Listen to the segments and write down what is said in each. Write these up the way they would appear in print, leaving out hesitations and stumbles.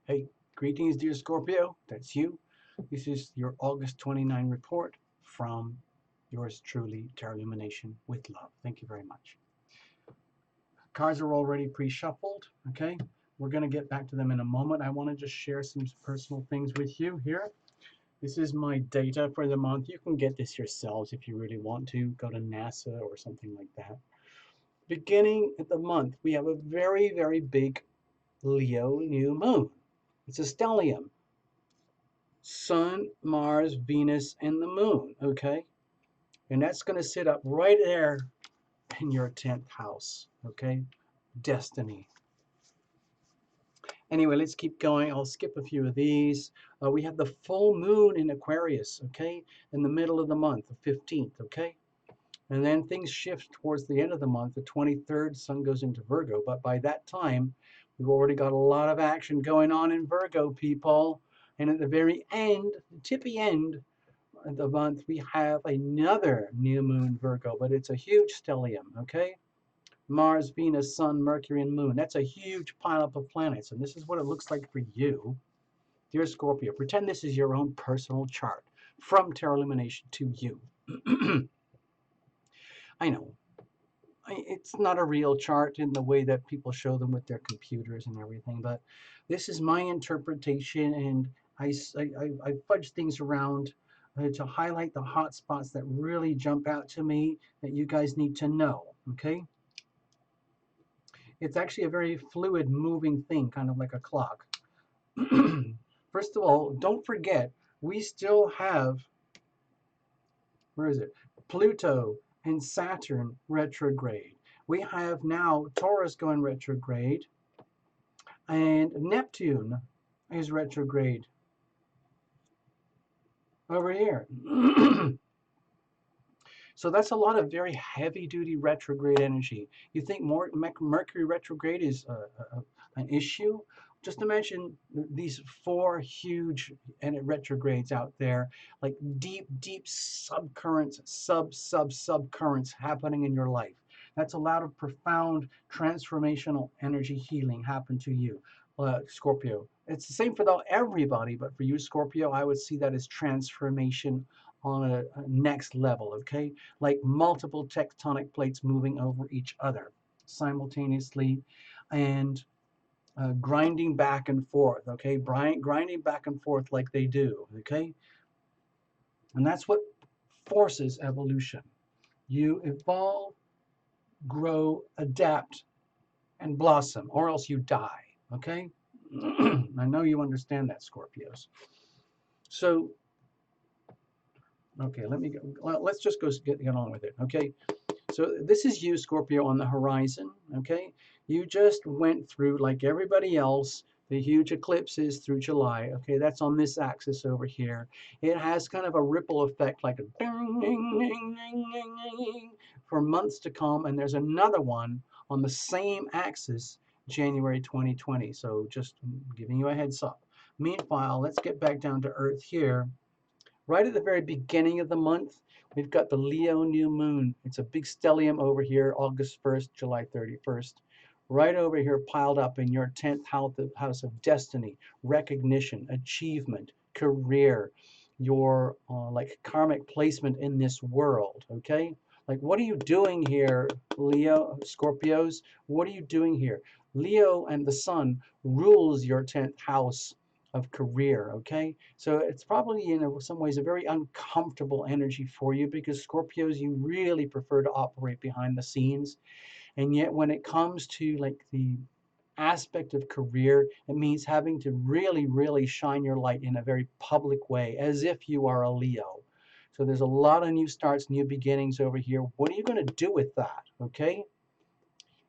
Hey, greetings, dear Scorpio. That's you. This is your August 29 report from yours truly, Tarot Illumination with love. Thank you very much. Cards are already pre-shuffled. Okay, we're going to get back to them in a moment. I want to just share some personal things with you here. This is my data for the month. You can get this yourselves if you really want to. Go to NASA or something like that. Beginning of the month, we have a very, very big Leo new moon. It's a stellium. Sun, Mars, Venus, and the moon, okay? And that's going to sit up right there in your 10th house, okay? Destiny. Anyway, let's keep going. I'll skip a few of these. We have the full moon in Aquarius, okay? In the middle of the month, the 15th, okay? And then things shift towards the end of the month. The 23rd, Sun goes into Virgo. But by that time, we've already got a lot of action going on in Virgo, people. And at the very end, the tippy end, the month, we have another new moon Virgo, but it's a huge stellium, okay? Mars, Venus, Sun, Mercury, and Moon. That's a huge pileup of planets, and this is what it looks like for you, dear Scorpio. Pretend this is your own personal chart from Tarot Illumination to you. I know. It's not a real chart in the way that people show them with their computers and everything, but this is my interpretation, and I fudge things around to highlight the hot spots that really jump out to me that you guys need to know, okay? It's actually a very fluid, moving thing, kind of like a clock. First of all, don't forget, we still have, where is it? Pluto and Saturn retrograde. We have now Taurus going retrograde, and Neptune is retrograde over here. So that's a lot of very heavy duty retrograde energy. You think more Mercury retrograde is an issue? Just imagine these four huge retrogrades out there, like deep subcurrents, subcurrents happening in your life. That's a lot of profound transformational energy healing happen to you, Scorpio. It's the same for everybody, but for you, Scorpio, I would see that as transformation on a next level, okay? Like multiple tectonic plates moving over each other simultaneously and grinding back and forth, okay? Grinding back and forth like they do, okay? And that's what forces evolution. You evolve, grow, adapt, and blossom, or else you die, okay? I know you understand that, Scorpios. So, okay, let's just get on with it, okay? So this is you, Scorpio, on the horizon, okay? You just went through, like everybody else, the huge eclipses through July, okay? That's on this axis over here. It has kind of a ripple effect, like a ding, ding, ding, ding, ding, ding, for months to come, and there's another one on the same axis, January 2020. So just giving you a heads up. Meanwhile, let's get back down to Earth here. Right at the very beginning of the month, we've got the Leo new moon. It's a big stellium over here, August 1st, July 31st. Right over here, piled up in your 10th house of destiny, recognition, achievement, career, your like karmic placement in this world, okay? Like, what are you doing here, Leo, Scorpios? What are you doing here? Leo and the sun rules your 10th house of career, okay? So it's probably, some ways a very uncomfortable energy for you because Scorpios, you really prefer to operate behind the scenes. And yet when it comes to like the aspect of career, it means having to really shine your light in a very public way, as if you are a Leo. So there's a lot of new starts, new beginnings over here. What are you going to do with that, okay?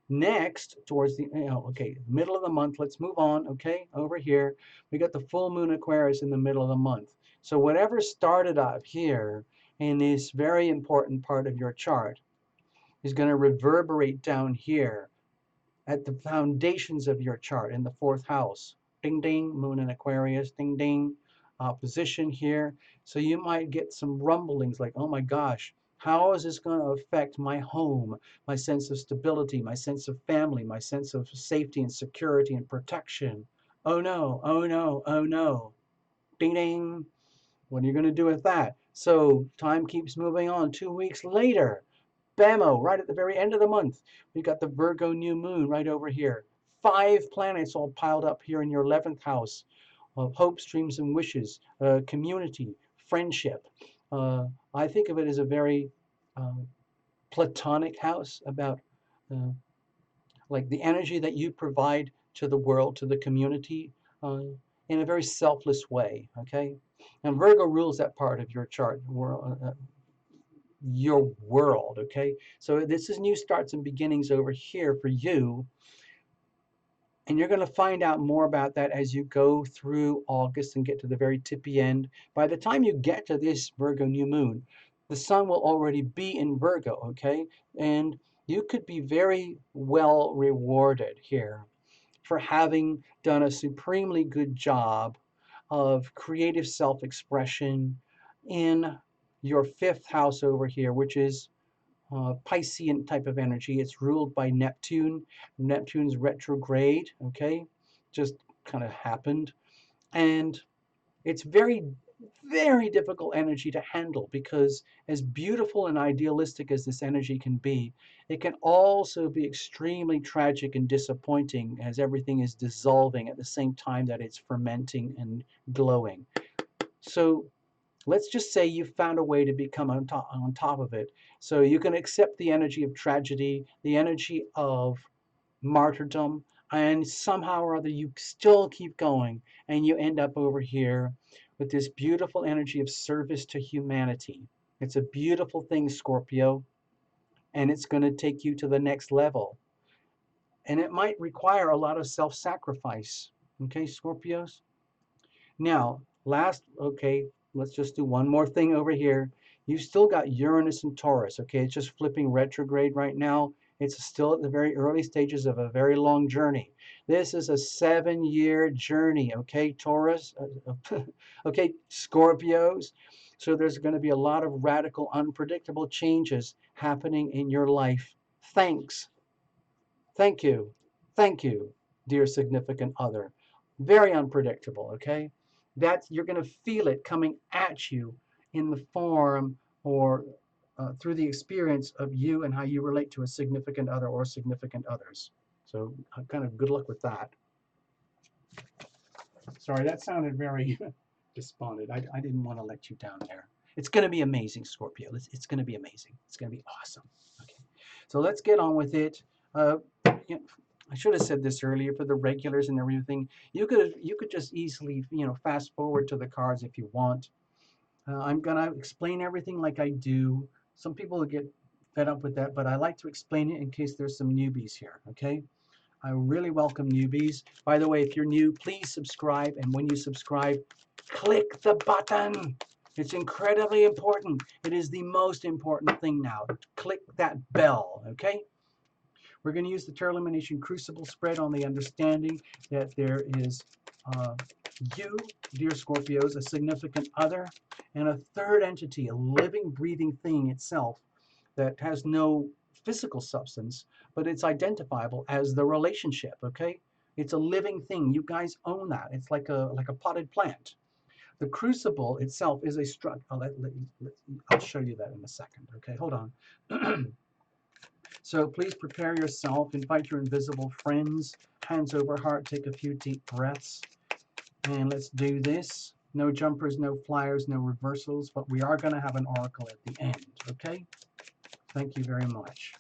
Next, towards the, okay, middle of the month, let's move on, okay, over here. We got the full moon Aquarius in the middle of the month. So whatever started out here in this very important part of your chart is going to reverberate down here at the foundations of your chart in the fourth house. Ding, ding, moon in Aquarius, ding, ding, opposition here. So you might get some rumblings like, oh my gosh, how is this going to affect my home, my sense of stability, my sense of family, my sense of safety and security and protection? Oh no, oh no, oh no. Ding ding. What are you going to do with that? So time keeps moving on. 2 weeks later, bammo, right at the very end of the month, we got the Virgo new moon right over here. 5 planets all piled up here in your 11th house of hopes, dreams, and wishes, community, friendship. Uh, I think of it as a very uh, platonic house about uh, like the energy that you provide to the world, to the community, uh, in a very selfless way. Okay, and Virgo rules that part of your chart, your world. Okay, so this is new starts and beginnings over here for you, and you're going to find out more about that as you go through August and get to the very tippy end. By the time you get to this Virgo new moon, the sun will already be in Virgo, okay? And you could be very well rewarded here for having done a supremely good job of creative self expression in your fifth house over here, which is Piscean type of energy. It's ruled by Neptune. Neptune's retrograde, okay, just kind of happened. And it's very, very difficult energy to handle because, as beautiful and idealistic as this energy can be, it can also be extremely tragic and disappointing as everything is dissolving at the same time that it's fermenting and glowing. So let's just say you found a way to become on top of it. So you can accept the energy of tragedy, the energy of martyrdom, and somehow or other you still keep going and you end up over here with this beautiful energy of service to humanity. It's a beautiful thing, Scorpio, and it's going to take you to the next level. And it might require a lot of self sacrifice. Okay, Scorpios? Now, okay, let's just do one more thing over here. You've still got Uranus and Taurus, okay? It's just flipping retrograde right now. It's still at the very early stages of a very long journey. This is a 7-year journey, okay, Taurus? Okay, Scorpios. So there's going to be a lot of radical, unpredictable changes happening in your life. Thanks. Thank you. Thank you, dear significant other. Very unpredictable, okay? That you're going to feel it coming at you in the form or through the experience of you and how you relate to a significant other or significant others. So, kind of good luck with that. Sorry, that sounded very despondent. I didn't want to let you down there. It's going to be amazing, Scorpio. It's going to be amazing. It's going to be awesome. Okay, so let's get on with it. Uh, you know, I should have said this earlier for the regulars and everything. You could just easily fast forward to the cards if you want. I'm gonna explain everything like I do. Some people get fed up with that, but I like to explain it in case there's some newbies here. Okay. I really welcome newbies. By the way, if you're new, please subscribe. And when you subscribe, click the button. It's incredibly important. It is the most important thing now. Click that bell, okay? We're going to use the Tarot Illumination Crucible spread on the understanding that there is uh, you, dear Scorpios, a significant other, and a third entity, a living, breathing thing itself that has no physical substance, but it's identifiable as the relationship, okay? It's a living thing. You guys own that. It's like a potted plant. The crucible itself is a structure. I'll show you that in a second. Okay, hold on. So please prepare yourself. Invite your invisible friends. Hands over heart. Take a few deep breaths. And let's do this. No jumpers, no flyers, no reversals, but we are going to have an oracle at the end. Okay? Thank you very much.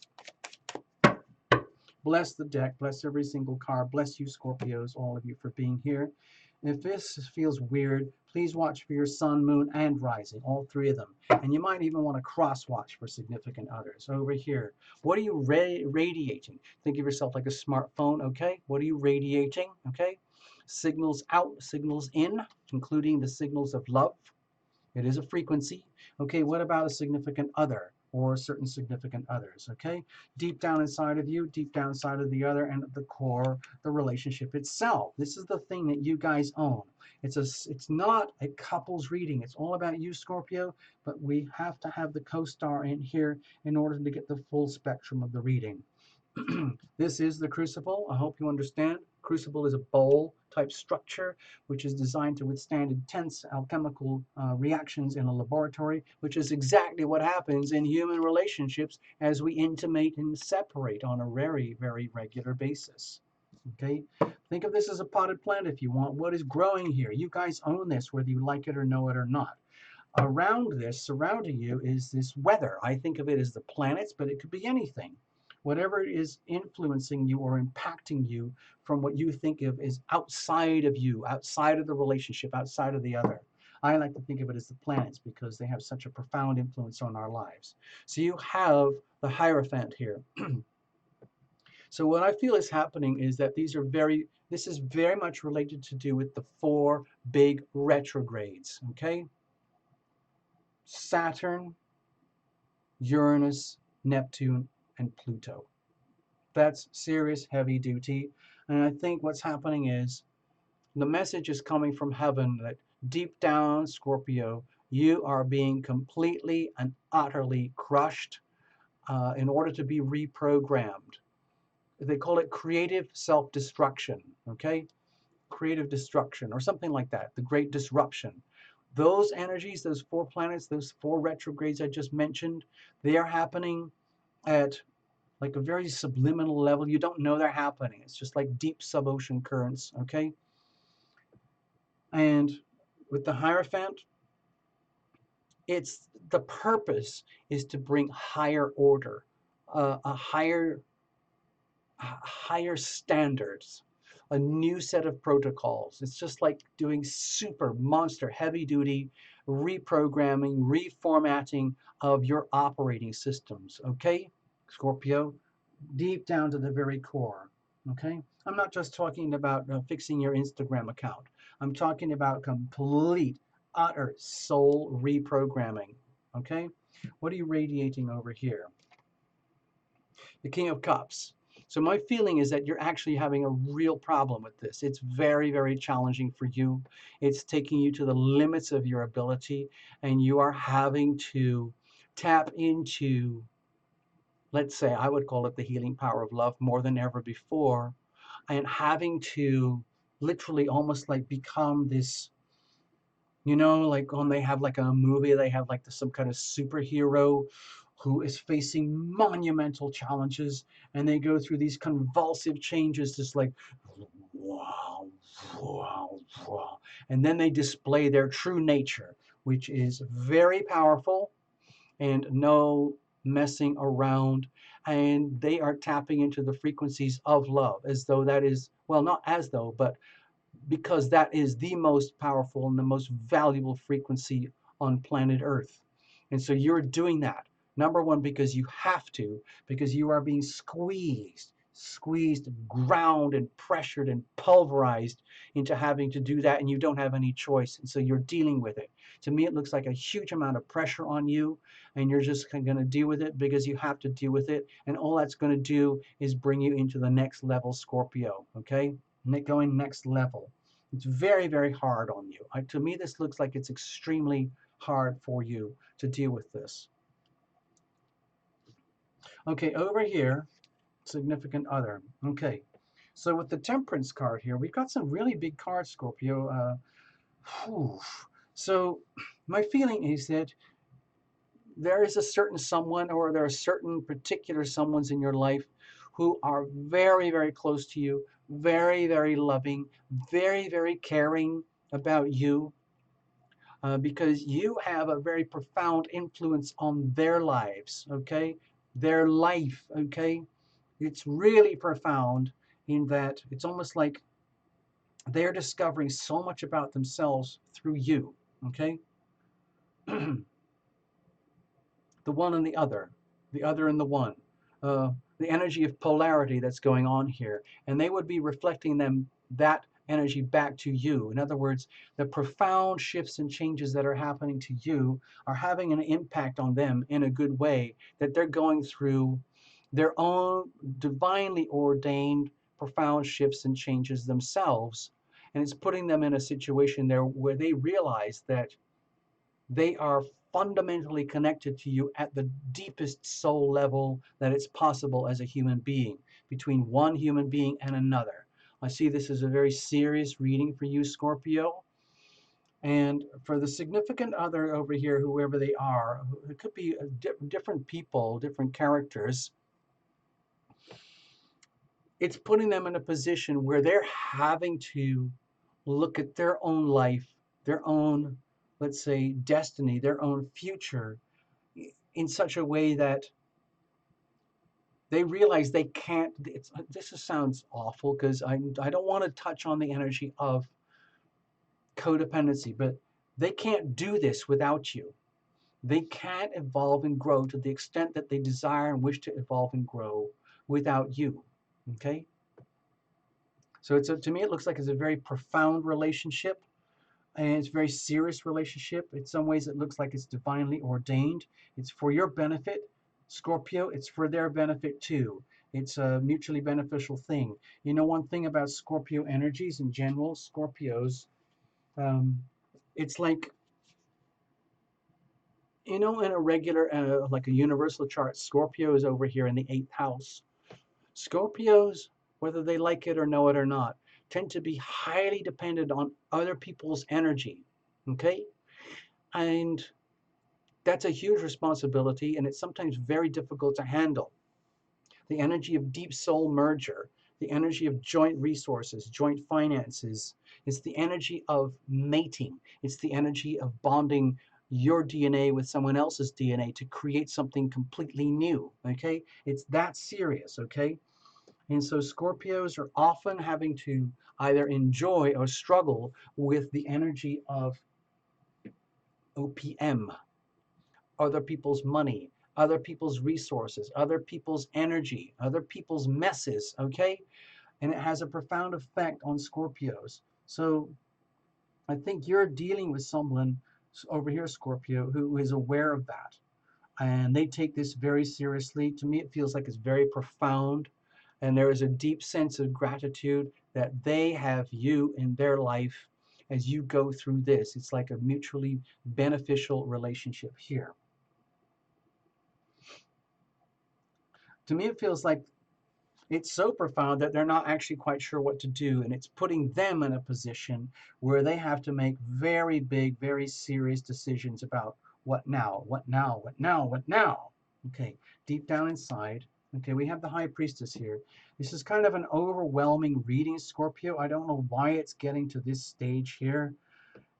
Bless the deck, bless every single card, bless you Scorpios, all of you for being here. And if this feels weird, please watch for your sun, moon, and rising, all three of them. And you might even want to cross-watch for significant others. Over here, what are you radiating? Think of yourself like a smartphone, okay? What are you radiating, okay? Signals out, signals in, including the signals of love. It is a frequency. Okay, what about a significant other or certain significant others? Okay, deep down inside of you, deep down inside of the other, and at the core, the relationship itself. This is the thing that you guys own. It's not a couples reading. It's all about you, Scorpio, but we have to have the co-star in here in order to get the full spectrum of the reading. This is the crucible. I hope you understand. Crucible is a bowl type structure which is designed to withstand intense alchemical reactions in a laboratory, which is exactly what happens in human relationships as we intimate and separate on a very, very regular basis. Okay, think of this as a potted plant if you want. What is growing here? You guys own this, whether you like it or know it or not. Around this, surrounding you, is this weather. I think of it as the planets, but it could be anything. Whatever is influencing you or impacting you from what you think of is outside of you, outside of the relationship, outside of the other. I like to think of it as the planets because they have such a profound influence on our lives. So you have the Hierophant here. So what I feel is happening is that this is very much related to do with the four big retrogrades, okay? Saturn, Uranus, Neptune, and Pluto. That's serious, heavy duty. And I think what's happening is the message is coming from heaven that deep down, Scorpio, you are being completely and utterly crushed in order to be reprogrammed. They call it creative self-destruction, okay? Creative destruction or something like that, the great disruption. Those energies, those four planets, those four retrogrades I just mentioned, they are happening at like a very subliminal level. You don't know they're happening. It's just like deep sub-ocean currents, okay? And with the Hierophant, it's the purpose is to bring higher order, a higher standards, a new set of protocols. It's just like doing super monster heavy duty reprogramming, reformatting of your operating systems. Okay, Scorpio, deep down to the very core. Okay, I'm not just talking about fixing your Instagram account. I'm talking about complete, utter soul reprogramming. Okay, what are you radiating over here? The King of Cups. So my feeling is that you're actually having a real problem with this. It's very, very challenging for you. It's taking you to the limits of your ability, and you are having to tap into, let's say, I would call it the healing power of love more than ever before, and having to literally almost like become this, like when they have like a movie, they have like some kind of superhero who is facing monumental challenges, and they go through these convulsive changes, just like wow, wow, wow. And then they display their true nature, which is very powerful and no messing around. And they are tapping into the frequencies of love as though that is, well, not as though, but because that is the most powerful and the most valuable frequency on planet Earth. And so you're doing that. Number one, because you have to, because you are being squeezed, ground and pressured and pulverized into having to do that, and you don't have any choice. And so you're dealing with it. To me, it looks like a huge amount of pressure on you, and you're just going to deal with it because you have to deal with it. And all that's going to do is bring you into the next level, Scorpio, okay? Going next level. It's very, very hard on you. To me, this looks like it's extremely hard for you to deal with this. Okay, over here, significant other. Okay, so with the Temperance card here, we've got some really big cards, Scorpio. So my feeling is that there is a certain someone, or there are certain particular someones in your life who are very, very close to you, very, very loving, very, very caring about you, because you have a very profound influence on their lives, okay? Their life, okay? It's really profound in that it's almost like they're discovering so much about themselves through you, okay? The one and the other and the one, the energy of polarity that's going on here, and they would be reflecting that energy back to you. In other words, the profound shifts and changes that are happening to you are having an impact on them in a good way, that they're going through their own divinely ordained profound shifts and changes themselves, and it's putting them in a situation there where they realize that they are fundamentally connected to you at the deepest soul level that it's possible as a human being, between one human being and another. I see this as a very serious reading for you, Scorpio. And for the significant other over here, whoever they are, it could be different people, different characters. It's putting them in a position where they're having to look at their own life, their own, let's say, destiny, their own future in such a way that they realize they can't. This sounds awful because I don't want to touch on the energy of codependency, but they can't do this without you. They can't evolve and grow to the extent that they desire and wish to evolve and grow without you. Okay? So to me, it looks like it's a very profound relationship, and it's a very serious relationship. In some ways, it looks like it's divinely ordained. It's for your benefit, Scorpio. It's for their benefit too. It's a mutually beneficial thing. You know, one thing about Scorpio energies in general, Scorpios, um, it's like, you know, in a regular, like a universal chart, Scorpio is over here in the 8th house. Scorpios, whether they like it or know it or not, tend to be highly dependent on other people's energy. Okay? And that's a huge responsibility, and it's sometimes very difficult to handle. The energy of deep soul merger, the energy of joint resources, joint finances, it's the energy of mating, it's the energy of bonding your DNA with someone else's DNA to create something completely new. Okay? It's that serious. Okay? And so Scorpios are often having to either enjoy or struggle with the energy of OPM, other people's money, other people's resources, other people's energy, other people's messes, okay? And it has a profound effect on Scorpios. So I think you're dealing with someone over here, Scorpio, who is aware of that. And they take this very seriously. To me, it feels like it's very profound. And there is a deep sense of gratitude that they have you in their life as you go through this. It's like a mutually beneficial relationship here. To me, it feels like it's so profound that they're not actually quite sure what to do. And it's putting them in a position where they have to make very big, very serious decisions about what now, what now, what now, what now. Okay, deep down inside. Okay, we have the High Priestess here. This is kind of an overwhelming reading, Scorpio. I don't know why it's getting to this stage here.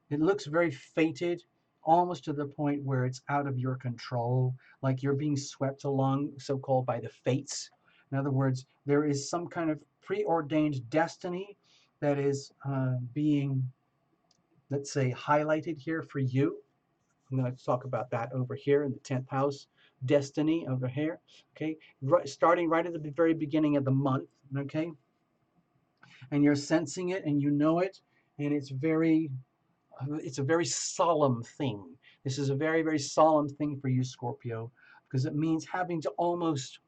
It looks very fated, almost to the point where it's out of your control, like you're being swept along, so-called, by the fates. In other words, there is some kind of preordained destiny that is being, let's say, highlighted here for you. I'm going to talk about that over here in the 10th house, destiny over here. Okay, starting right at the very beginning of the month. Okay, and you're sensing it and you know it, and it's a very solemn thing. This is a very, very solemn thing for you, Scorpio, because it means having to almost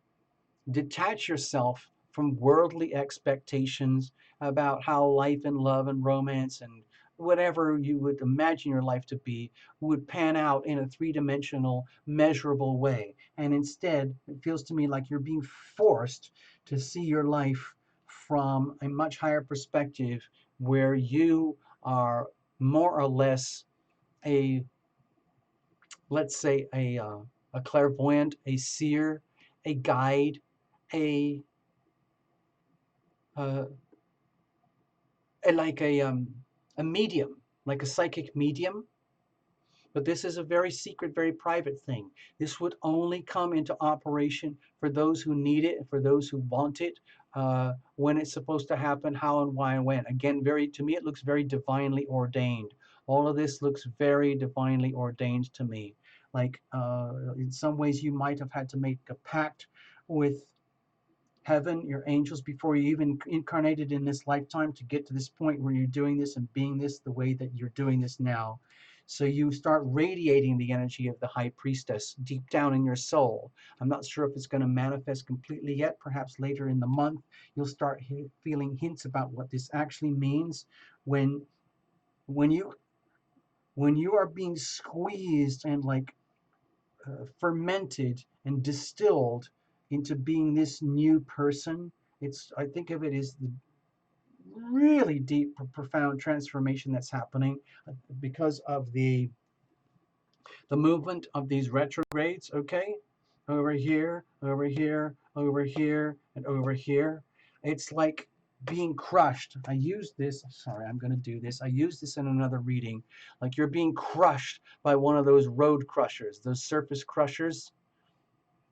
detach yourself from worldly expectations about how life and love and romance and whatever you would imagine your life to be would pan out in a three-dimensional, measurable way. And instead, it feels to me like you're being forced to see your life from a much higher perspective where you are more or less a, let's say, a clairvoyant, a seer, a guide, a, uh, like a medium, like a psychic medium. But this is a very secret, very private thing. This would only come into operation for those who need it, for those who want it, when it's supposed to happen, how and why and when. Again, very, to me, it looks very divinely ordained. All of this looks very divinely ordained to me. Like in some ways, you might have had to make a pact with heaven, your angels, before you even incarnated in this lifetime to get to this point where you're doing this and being this the way that you're doing this now. So you start radiating the energy of the High Priestess deep down in your soul. I'm not sure if it's going to manifest completely yet. Perhaps later in the month, you'll start feeling hints about what this actually means when you when you are being squeezed and like fermented and distilled into being this new person. It's, I think of it as the really deep, profound transformation that's happening because of the movement of these retrogrades, okay? Over here, over here, over here, and over here. It's like being crushed. I use this, sorry, I'm going to do this. I use this in another reading. Like you're being crushed by one of those road crushers, those surface crushers,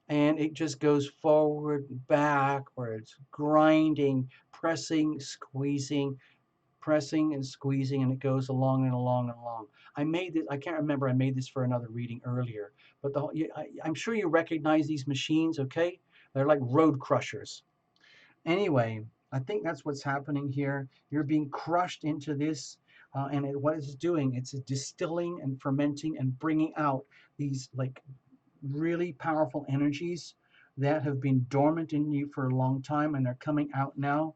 and it just goes forward, backwards, grinding, pressing, squeezing, pressing and squeezing, and it goes along and along and along. I made this, I can't remember, I made this for another reading earlier, but I'm sure you recognize these machines, okay? They're like road crushers. Anyway, I think that's what's happening here. You're being crushed into this, what it's doing, it's distilling and fermenting and bringing out these like really powerful energies that have been dormant in you for a long time, and they're coming out now,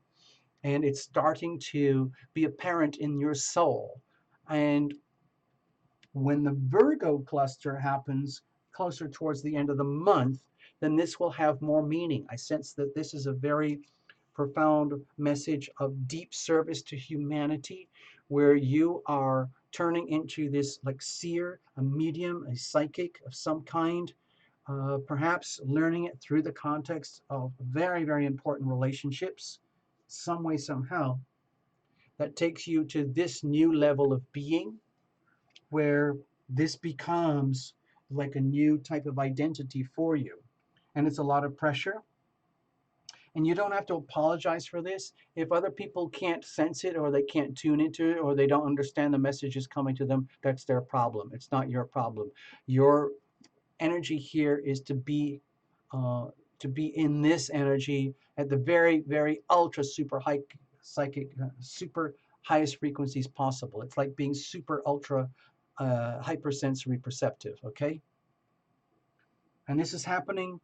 and it's starting to be apparent in your soul. And when the Virgo cluster happens closer towards the end of the month, then this will have more meaning. I sense that this is a very profound message of deep service to humanity, where you are turning into this like seer, a medium, a psychic of some kind, perhaps learning it through the context of very, very important relationships, some way, somehow, that takes you to this new level of being where this becomes like a new type of identity for you. And it's a lot of pressure. And you don't have to apologize for this. If other people can't sense it or they can't tune into it or they don't understand the messages coming to them, that's their problem. It's not your problem. Your energy here is uh, to be in this energy at the very, very ultra super high psychic, super highest frequencies possible. It's like being super ultra hypersensory perceptive, okay? And this is happening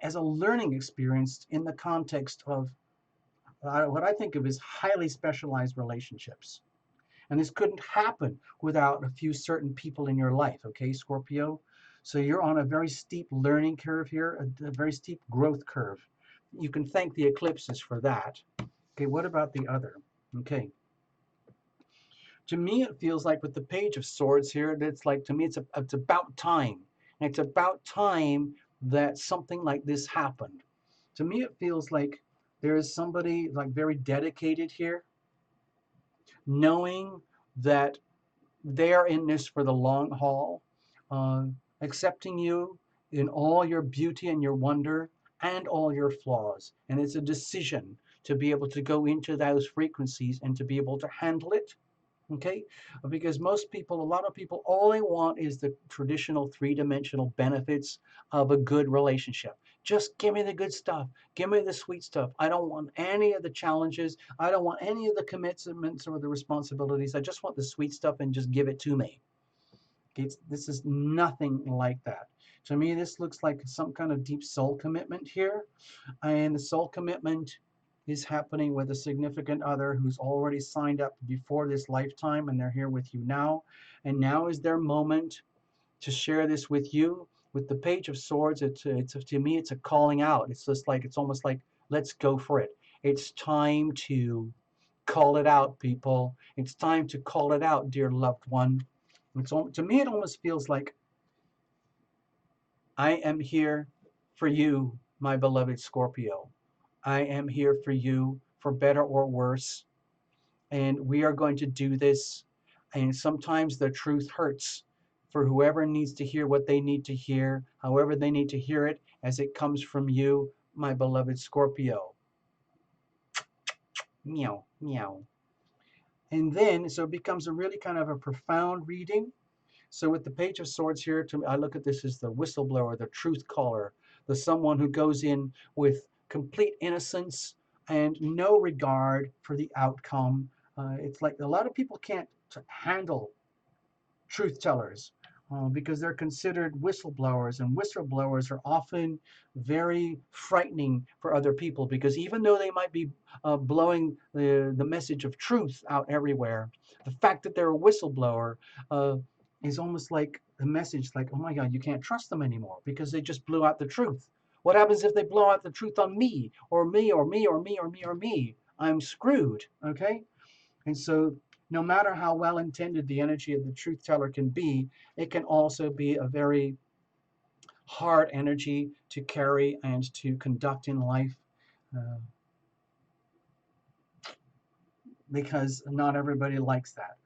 as a learning experience in the context of what I think of as highly specialized relationships. And this couldn't happen without a few certain people in your life, okay, Scorpio? So you're on a very steep learning curve here, a very steep growth curve. You can thank the eclipses for that. Okay, what about the other? Okay. To me, it feels like with the Page of Swords here, it's like, to me, it's about time. And it's about time that something like this happened. To me, it feels like there is somebody like very dedicated here, knowing that they are in this for the long haul, uh, accepting you in all your beauty and your wonder and all your flaws. And it's a decision to be able to go into those frequencies and to be able to handle it. Okay, because most people, a lot of people, all they want is the traditional three-dimensional benefits of a good relationship. Just give me the good stuff. Give me the sweet stuff. I don't want any of the challenges. I don't want any of the commitments or the responsibilities. I just want the sweet stuff and just give it to me. This is nothing like that. To me, this looks like some kind of deep soul commitment here. And the soul commitment is happening with a significant other who's already signed up before this lifetime, and they're here with you now. And now is their moment to share this with you. With the Page of Swords, to me, it's a calling out. It's just like, it's almost like, let's go for it. It's time to call it out, people. It's time to call it out, dear loved one. To me, it almost feels like I am here for you, my beloved Scorpio. I am here for you, for better or worse. And we are going to do this. And sometimes the truth hurts for whoever needs to hear what they need to hear, however they need to hear it, as it comes from you, my beloved Scorpio. Meow, meow. And then, so it becomes a really kind of a profound reading. So with the Page of Swords here, I look at this as the whistleblower, the truth caller, the someone who goes in with complete innocence and no regard for the outcome. It's like a lot of people can't handle truth tellers. because they're considered whistleblowers, and whistleblowers are often very frightening for other people because even though they might be blowing the message of truth out everywhere, the fact that they're a whistleblower uh, is almost like a message like, oh my God, you can't trust them anymore because they just blew out the truth. What happens if they blow out the truth on me or me or me or me or me or me? I'm screwed, okay? And so, no matter how well intended the energy of the truth teller can be, it can also be a very hard energy to carry and to conduct in life uh, because not everybody likes that.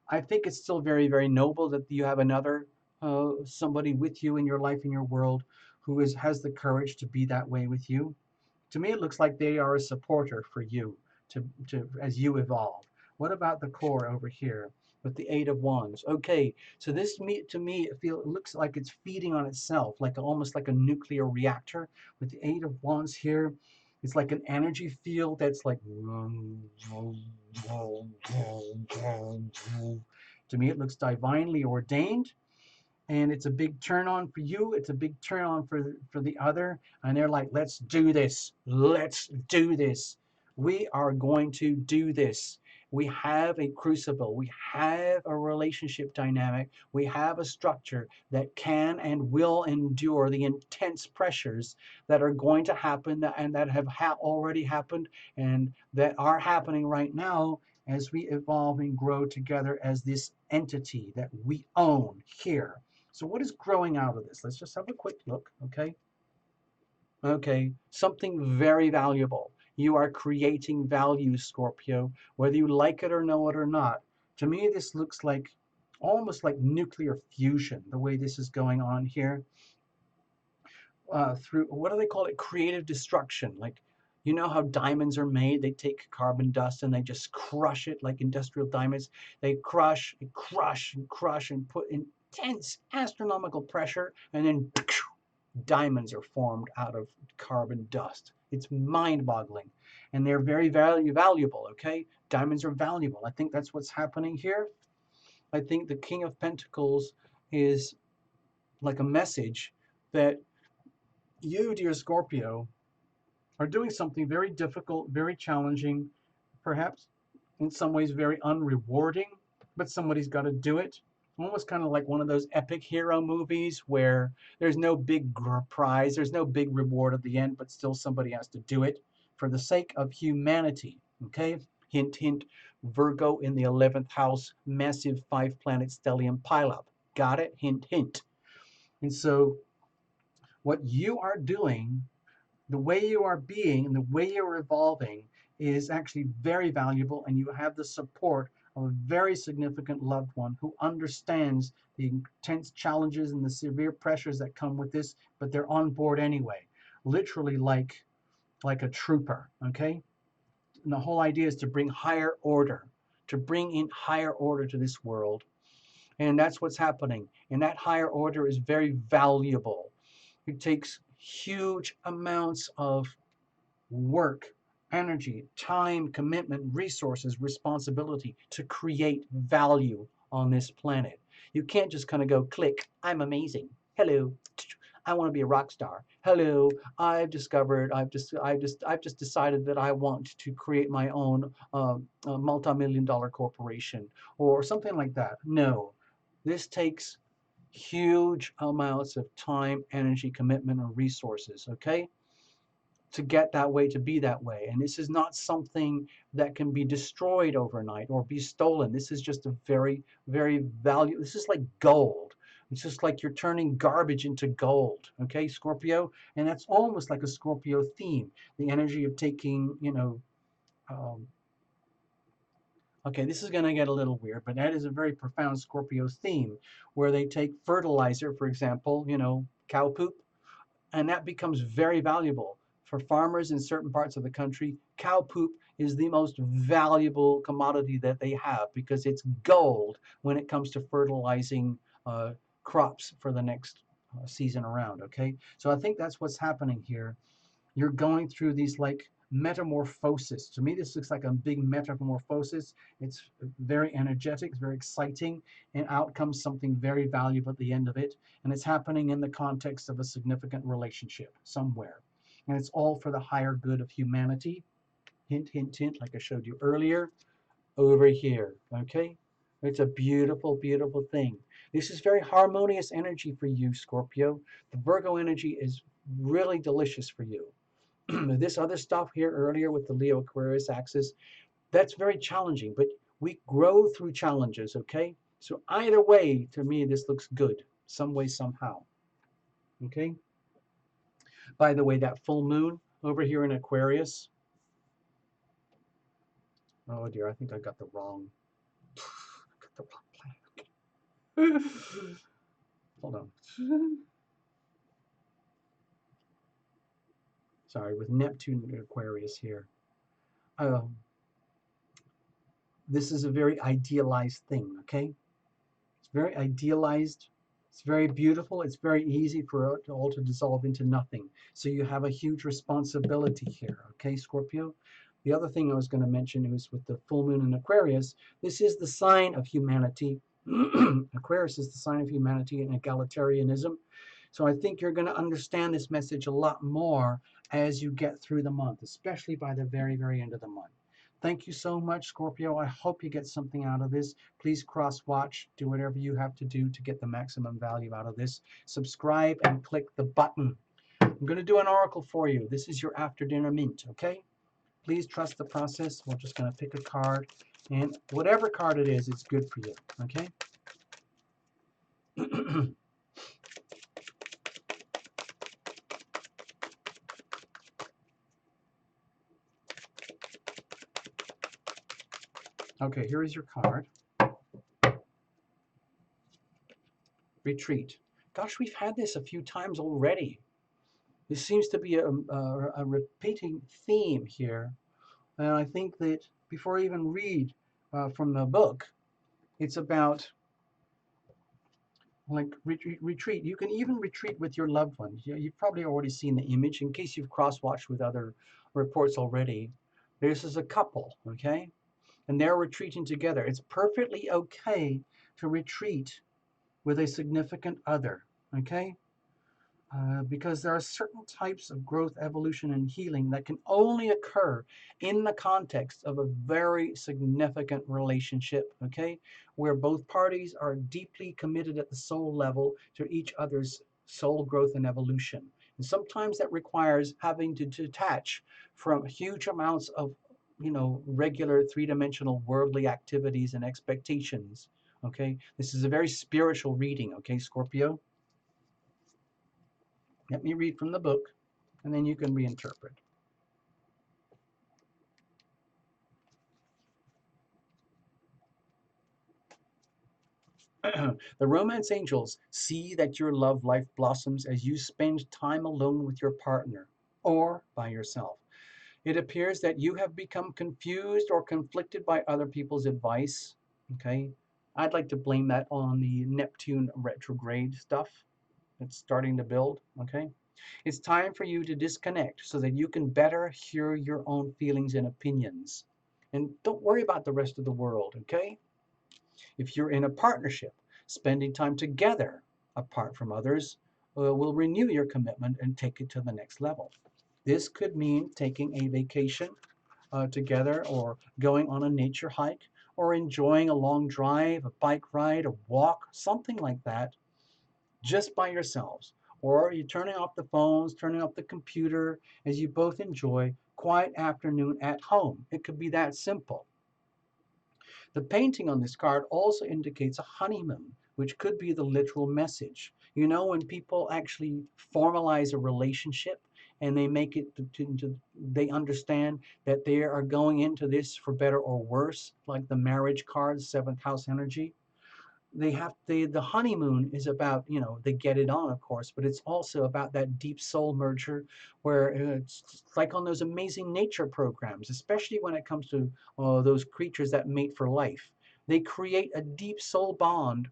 I think it's still very, very noble that you have another somebody with you in your life, in your world, who has the courage to be that way with you. To me, it looks like they are a supporter for you to as you evolve. What about the core over here with the Eight of Wands? Okay, so this to me it looks like it's feeding on itself, like almost like a nuclear reactor. With the Eight of Wands here, it's like an energy field that's like. To me, it looks divinely ordained, and it's a big turn on for you. It's a big turn on for the other, and they're like, let's do this. Let's do this. We are going to do this. We have a crucible. We have a relationship dynamic. We have a structure that can and will endure the intense pressures that are going to happen and that have already happened and that are happening right now as we evolve and grow together as this entity that we own here. So what is growing out of this? Let's just have a quick look, okay? Okay, something very valuable. You are creating value, Scorpio, whether you like it or know it or not. To me, this looks like almost like nuclear fusion, the way this is going on here. Through, what do they call it? Creative destruction. Like, you know how diamonds are made? They take carbon dust and they just crush it like industrial diamonds. They crush and crush and crush and put intense astronomical pressure, and then diamonds are formed out of carbon dust. It's mind-boggling, and they're very valuable. Okay, diamonds are valuable. I think that's what's happening here. I think the King of Pentacles is like a message that you, dear Scorpio, are doing something very difficult, very challenging, perhaps in some ways very unrewarding, but somebody's got to do it. Almost kind of like one of those epic hero movies where there's no big prize, there's no big reward at the end, but still somebody has to do it for the sake of humanity. Okay? Hint, hint, Virgo in the 11th house, massive 5-planet stellium pileup. Got it? Hint, hint. And so, what you are doing, the way you are being and the way you're evolving is actually very valuable, and you have the support of a very significant loved one who understands the intense challenges and the severe pressures that come with this, but they're on board anyway, literally like a trooper. Okay, and the whole idea is to bring higher order, to bring in higher order to this world, and that's what's happening, and that higher order is very valuable. It takes huge amounts of work, energy, time, commitment, resources, responsibility to create value on this planet. You can't just kind of go click, I'm amazing. Hello, I want to be a rock star. Hello, I've just decided that I want to create my own multi-million-dollar corporation or something like that. No, this takes huge amounts of time, energy, commitment, and resources. Okay, to get that way, to be that way. And this is not something that can be destroyed overnight or be stolen. This is just a very, very valuable, this is like gold. It's just like you're turning garbage into gold, okay, Scorpio? And that's almost like a Scorpio theme, the energy of taking, um, okay, this is going to get a little weird, but that is a very profound Scorpio theme where they take fertilizer, for example, cow poop, and that becomes very valuable for farmers in certain parts of the country. Cow poop is the most valuable commodity that they have because it's gold when it comes to fertilizing crops for the next season around. Okay, so I think that's what's happening here. You're going through these like metamorphosis. To me, this looks like a big metamorphosis. It's very energetic, it's very exciting, and out comes something very valuable at the end of it. And it's happening in the context of a significant relationship somewhere. And it's all for the higher good of humanity. Hint, hint, hint, like I showed you earlier, over here. Okay? It's a beautiful, beautiful thing. This is very harmonious energy for you, Scorpio. The Virgo energy is really delicious for you. This other stuff here earlier with the Leo Aquarius axis, that's very challenging, but we grow through challenges, okay? So either way, to me, this looks good, some way, somehow, okay? By the way, that full moon over here in Aquarius, oh dear, I think I got the wrong, got the wrong plan. Hold on. Sorry, with Neptune and Aquarius here. This is a very idealized thing, okay? It's very idealized. It's very beautiful. It's very easy for it all to dissolve into nothing. So you have a huge responsibility here, okay, Scorpio? The other thing I was going to mention is with the full moon in Aquarius, this is the sign of humanity. Aquarius is the sign of humanity and egalitarianism. So I think you're going to understand this message a lot more as you get through the month, especially by the very, very end of the month. Thank you so much, Scorpio. I hope you get something out of this. Please cross-watch. Do whatever you have to do to get the maximum value out of this. Subscribe and click the button. I'm going to do an oracle for you. This is your after dinner mint, okay? Please trust the process. We're just going to pick a card, and whatever card it is, it's good for you, okay? Okay, here is your card. Retreat. Gosh, we've had this a few times already. This seems to be a repeating theme here. And I think that before I even read from the book, it's about like retreat. You can even retreat with your loved ones. You've probably already seen the image. In case you've cross-watched with other reports already, this is a couple, okay? And they're retreating together. It's perfectly okay to retreat with a significant other, okay? Because there are certain types of growth, evolution, and healing that can only occur in the context of a very significant relationship, okay? Where both parties are deeply committed at the soul level to each other's soul growth and evolution. And sometimes that requires having to detach from huge amounts of, regular three-dimensional worldly activities and expectations, okay? This is a very spiritual reading, okay, Scorpio? Let me read from the book, and then you can reinterpret. The romance angels see that your love life blossoms as you spend time alone with your partner or by yourself. It appears that you have become confused or conflicted by other people's advice. Okay, I'd like to blame that on the Neptune retrograde stuff that's starting to build. Okay, it's time for you to disconnect so that you can better hear your own feelings and opinions. And don't worry about the rest of the world, okay? If you're in a partnership, spending time together apart from others will renew your commitment and take it to the next level. This could mean taking a vacation together, or going on a nature hike, or enjoying a long drive, a bike ride, a walk, something like that, just by yourselves. Or you're turning off the phones, turning off the computer as you both enjoy quiet afternoon at home. It could be that simple. The painting on this card also indicates a honeymoon, which could be the literal message. You know, when people actually formalize a relationship and they make it they understand that they are going into this for better or worse, like the marriage card, seventh house energy. The honeymoon is about, they get it on, of course, but it's also about that deep soul merger where it's like on those amazing nature programs, especially when it comes to those creatures that mate for life. They create a deep soul bond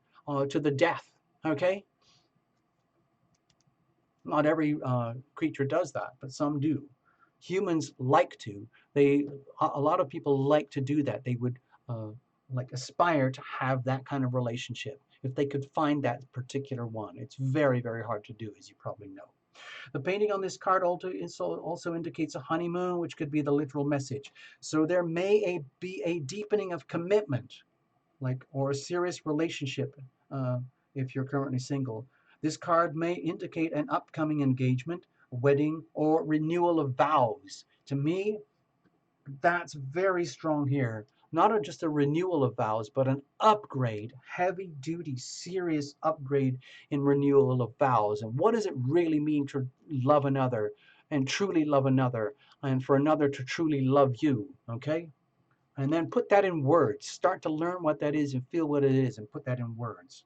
to the death, okay? Not every creature does that, but some do. humans like to. A lot of people like to do that. They would like aspire to have that kind of relationship if they could find that particular one. It's very, very hard to do, as you probably know. The painting on this card also indicates a honeymoon, which could be the literal message. So there may be a deepening of commitment, like, or a serious relationship uh, if you're currently single. This card may indicate an upcoming engagement, wedding, or renewal of vows. To me, that's very strong here. Not just a renewal of vows, but an upgrade, heavy duty, serious upgrade in renewal of vows. And what does it really mean to love another and truly love another, and for another to truly love you? Okay? And then put that in words. Start to learn what that is and feel what it is and put that in words.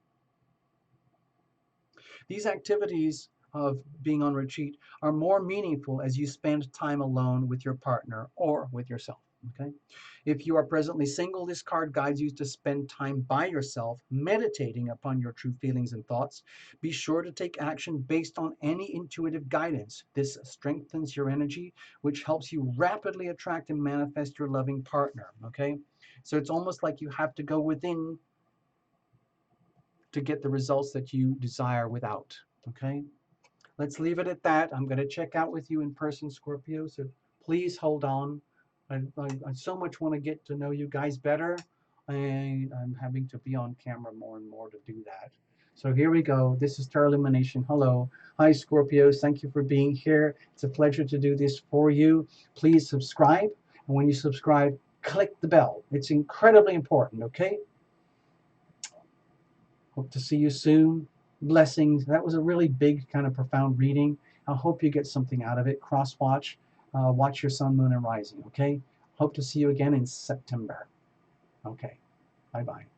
These activities of being on retreat are more meaningful as you spend time alone with your partner or with yourself. Okay. If you are presently single, this card guides you to spend time by yourself, meditating upon your true feelings and thoughts. Be sure to take action based on any intuitive guidance. This strengthens your energy, which helps you rapidly attract and manifest your loving partner. Okay. So it's almost like you have to go within to get the results that you desire without. Okay. Let's leave it at that. I'm going to check out with you in person, Scorpio, so please hold on. I so much want to get to know you guys better, and I'm having to be on camera more and more to do that. So here we go. This is Star Illumination. Hello. Hi, Scorpios. Thank you for being here. It's a pleasure to do this for you. Please subscribe. And when you subscribe, click the bell. It's incredibly important, okay? Hope to see you soon. Blessings. That was a really big, kind of profound reading. I hope you get something out of it. Cross watch. Watch your sun, moon, and rising. Okay. Hope to see you again in September. Okay. Bye bye.